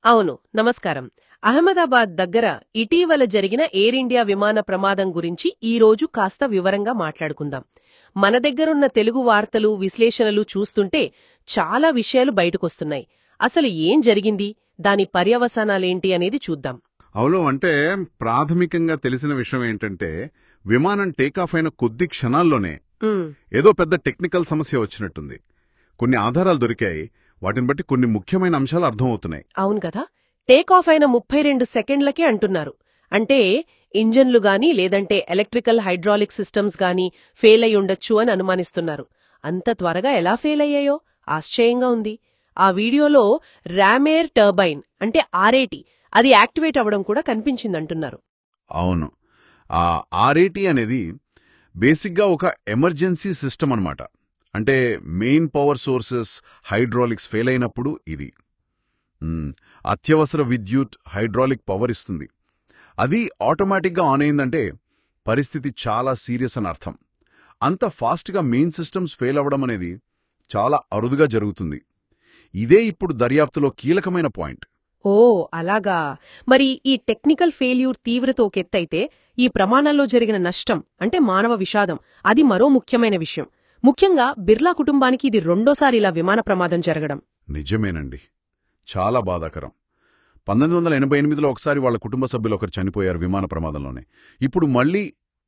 అవును, నమస్కారం. అహ్మదాబాద్ దగ్గర ఇటీవల జరిగిన ఎయిర్ ఇండియా విమాన ప్రమాదం గురించి ఈరోజు కాస్త వివరంగా మాట్లాడుకుందాం. మన దగ్గరున్న తెలుగు వార్తలు, విశ్లేషణలు చూస్తుంటే చాలా విషయాలు బయటకొస్తున్నాయి. అసలు ఏం జరిగింది, దాని పర్యవసానాలేంటి అనేది చూద్దాం. అవును, అంటే ప్రాథమికంగా తెలిసిన విషయం ఏంటంటే విమానం టేకాఫ్ అయిన కొద్ది క్షణాల్లోనే ఏదో పెద్ద టెక్నికల్ సమస్య వచ్చినట్టుంది. కొన్ని ఆధారాలు దొరికాయి. వాటిని బట్టి కొన్ని ముఖ్యమైన అంశాలు అర్థమవుతున్నాయి. అవును కదా, టేకాఫ్ అయిన 32 సెకండ్లకే అంటున్నారు. అంటే ఇంజన్లు గాని లేదంటే ఎలక్ట్రికల్ హైడ్రాలిక్ సిస్టమ్స్ గాని ఫెయిల్ అయి ఉండొచ్చు అని అనుమానిస్తున్నారు. అంత త్వరగా ఎలా ఫెయిల్ అయ్యాయో ఆశ్చర్యంగా ఉంది. ఆ వీడియోలో రామేర్ టర్బైన్ అంటే ఆర్ఏటి అది యాక్టివేట్ అవ్వడం కూడా కనిపించిందంటున్నారు. అవును, ఆ ఆర్ఏటి అనేది బేసిక్గా ఒక ఎమర్జెన్సీ సిస్టమ్ అన్నమాట. అంటే main power sources hydraulics fail అయినప్పుడు ఇది అత్యవసర విద్యుత్ హైడ్రాలిక్ పవర్ ఇస్తుంది. అది ఆటోమేటిక్గా ఆన్ అయిందంటే పరిస్థితి చాలా సీరియస్ అని అర్థం. అంత ఫాస్ట్గా మెయిన్ సిస్టమ్స్ ఫెయిల్ అవ్వడం అనేది చాలా అరుదుగా జరుగుతుంది. ఇదే ఇప్పుడు దర్యాప్తులో కీలకమైన పాయింట్. ఓ అలాగా. మరి ఈ టెక్నికల్ ఫెయిల్యూర్ తీవ్రత ఒక ఎత్తైతే ఈ ప్రమాణాల్లో జరిగిన నష్టం అంటే మానవ విషాదం అది మరో ముఖ్యమైన విషయం. ముఖ్యంగా బిర్లా కుటుంబానికి ఇది రెండోసారి ఇలా విమాన ప్రమాదం జరగడం నిజమేనండి, చాలా బాధాకరం. 1988లో ఒకసారి వాళ్ల కుటుంబ సభ్యులు ఒకరు చనిపోయారు విమాన ప్రమాదంలోనే. ఇప్పుడు మళ్లీ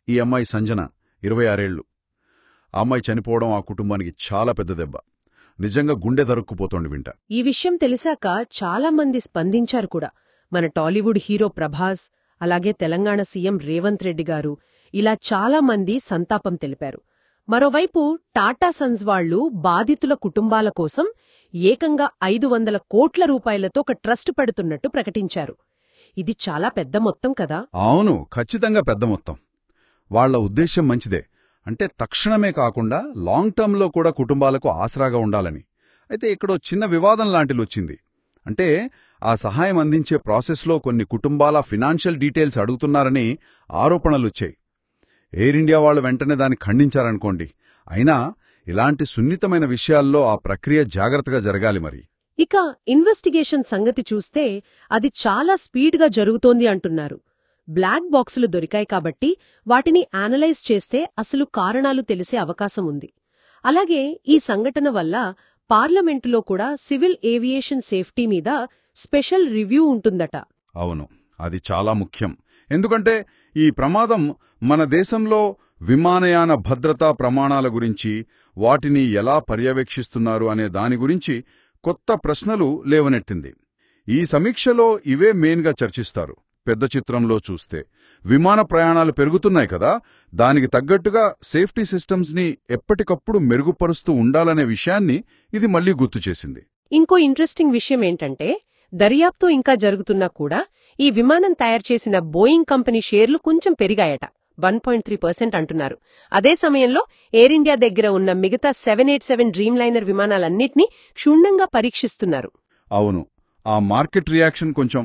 ఈ అమ్మాయి సంజన 26 ఏళ్లు. ఆ అమ్మాయి చనిపోవడం ఆ కుటుంబానికి చాలా పెద్ద దెబ్బ. నిజంగా గుండె దరుక్కుపోతోండి వింట. ఈ విషయం తెలిసాక చాలా మంది స్పందించారు కూడా. మన టాలీవుడ్ హీరో ప్రభాస్, అలాగే తెలంగాణ సీఎం రేవంత్ రెడ్డి గారు, ఇలా చాలా మంది సంతాపం తెలిపారు. మరోవైపు టాటా సన్స్ వాళ్లు బాధితుల కుటుంబాల కోసం ఏకంగా 500 కోట్ల రూపాయలతో ఒక ట్రస్ట్ పెడుతున్నట్టు ప్రకటించారు. ఇది చాలా పెద్ద మొత్తం కదా. అవును, ఖచ్చితంగా పెద్ద మొత్తం. వాళ్ల ఉద్దేశ్యం మంచిదే. అంటే తక్షణమే కాకుండా లాంగ్ టర్మ్లో కూడా కుటుంబాలకు ఆసరాగా ఉండాలని. అయితే ఇక్కడో చిన్న వివాదం లాంటిదొచ్చింది. అంటే ఆ సహాయం అందించే ప్రాసెస్లో కొన్ని కుటుంబాల ఫినాన్షియల్ డీటెయిల్స్ అడుగుతున్నారని ఆరోపణలొచ్చాయి. ఎయిర్ ఇండియా వాళ్ళు వెంటనే దాన్ని ఖండించారనుకోండి. అయినా ఇలాంటి సున్నితమైన విషయాల్లో ఆ ప్రక్రియ జాగ్రత్తగా జరగాలి. మరి ఇక ఇన్వెస్టిగేషన్ సంగతి చూస్తే అది చాలా స్పీడ్గా జరుగుతోంది అంటున్నారు. బ్లాక్ బాక్సులు దొరికాయి కాబట్టి వాటిని అనలైజ్ చేస్తే అసలు కారణాలు తెలిసే అవకాశం ఉంది. అలాగే ఈ సంఘటన వల్ల పార్లమెంటులో కూడా సివిల్ ఏవియేషన్ సేఫ్టీ మీద స్పెషల్ రివ్యూ ఉంటుందట. అవును, అది చాలా ముఖ్యం. ఎందుకంటే ఈ ప్రమాదం మన దేశంలో విమానయాన భద్రతా ప్రమాణాల గురించి, వాటిని ఎలా పర్యవేక్షిస్తున్నారు అనే దాని గురించి కొత్త ప్రశ్నలు లేవనెత్తింది. ఈ సమీక్షలో ఇవే మెయిన్గా చర్చిస్తారు. పెద్ద చిత్రంలో చూస్తే విమాన ప్రయాణాలు పెరుగుతున్నాయి కదా, దానికి తగ్గట్టుగా సేఫ్టీ సిస్టమ్స్ని ఎప్పటికప్పుడు మెరుగుపరుస్తూ ఉండాలనే విషయాన్ని ఇది మళ్లీ గుర్తుచేసింది. ఇంకో ఇంట్రెస్టింగ్ విషయం ఏంటంటే దర్యాప్తు ఇంకా జరుగుతున్నా కూడా ఈ విమానం తయారు చేసిన బోయింగ్ కంపెనీ షేర్లు కొంచెం పెరిగాయట. 1.3% అంటున్నారు. అదే సమయంలో ఎయిర్ ఇండియా దగ్గర ఉన్న మిగతా 787 డ్రీమ్ లైనర్ విమానాలన్నింటినీ క్షుణ్ణంగా పరీక్షిస్తున్నారు. అవును, ఆ మార్కెట్ రియాక్షన్ కొంచెం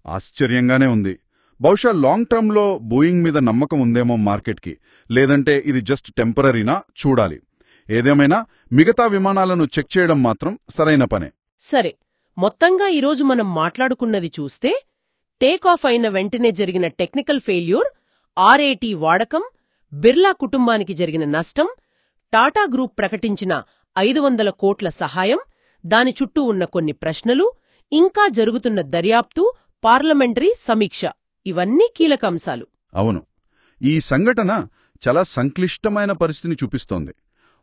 ఆశ్చర్యంగానే ఉంది. బహుశా లాంగ్ టర్మ్లో బోయింగ్ మీద నమ్మకం ఉందేమో మార్కెట్కి, లేదంటే ఇది జస్ట్ టెంపరరీనా చూడాలి. ఏదేమైనా మిగతా విమానాలను చెక్ చేయడం మాత్రం సరైన పనే. సరే, మొత్తంగా ఈరోజు మనం మాట్లాడుకున్నది చూస్తే టేకాఫ్ అయిన వెంటనే జరిగిన టెక్నికల్ ఫెయిల్యూర్, ఆర్ఏటి వాడకం, బిర్లా కుటుంబానికి జరిగిన నష్టం, టాటా గ్రూప్ ప్రకటించిన 500 కోట్ల సహాయం, దాని చుట్టూ ఉన్న కొన్ని ప్రశ్నలు, ఇంకా జరుగుతున్న దర్యాప్తు, పార్లమెంటరీ సమీక్ష ఇవన్నీ కీలక అంశాలు. అవును, ఈ సంఘటన చాలా సంక్లిష్టమైన పరిస్థితిని చూపిస్తోంది.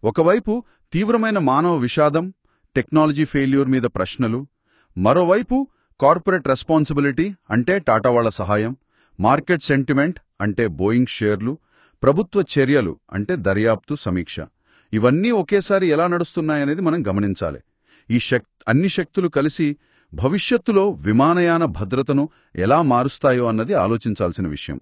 ఒకవైపు తీవ్రమైన మానవ విషాదం, టెక్నాలజీ ఫెయిల్యూర్ మీద ప్రశ్నలు, మరోవైపు కార్పొరేట్ రెస్పాన్సిబిలిటీ అంటే టాటా వాళ్ల సహాయం, మార్కెట్ సెంటిమెంట్ అంటే బోయింగ్ షేర్లు, ప్రభుత్వ చర్యలు అంటే దర్యాప్తు సమీక్ష, ఇవన్నీ ఒకేసారి ఎలా నడుస్తున్నాయనేది మనం గమనించాలి. ఈ అన్ని శక్తులు కలిసి భవిష్యత్తులో విమానయాన భద్రతను ఎలా మారుస్తాయో అన్నది ఆలోచించాల్సిన విషయం.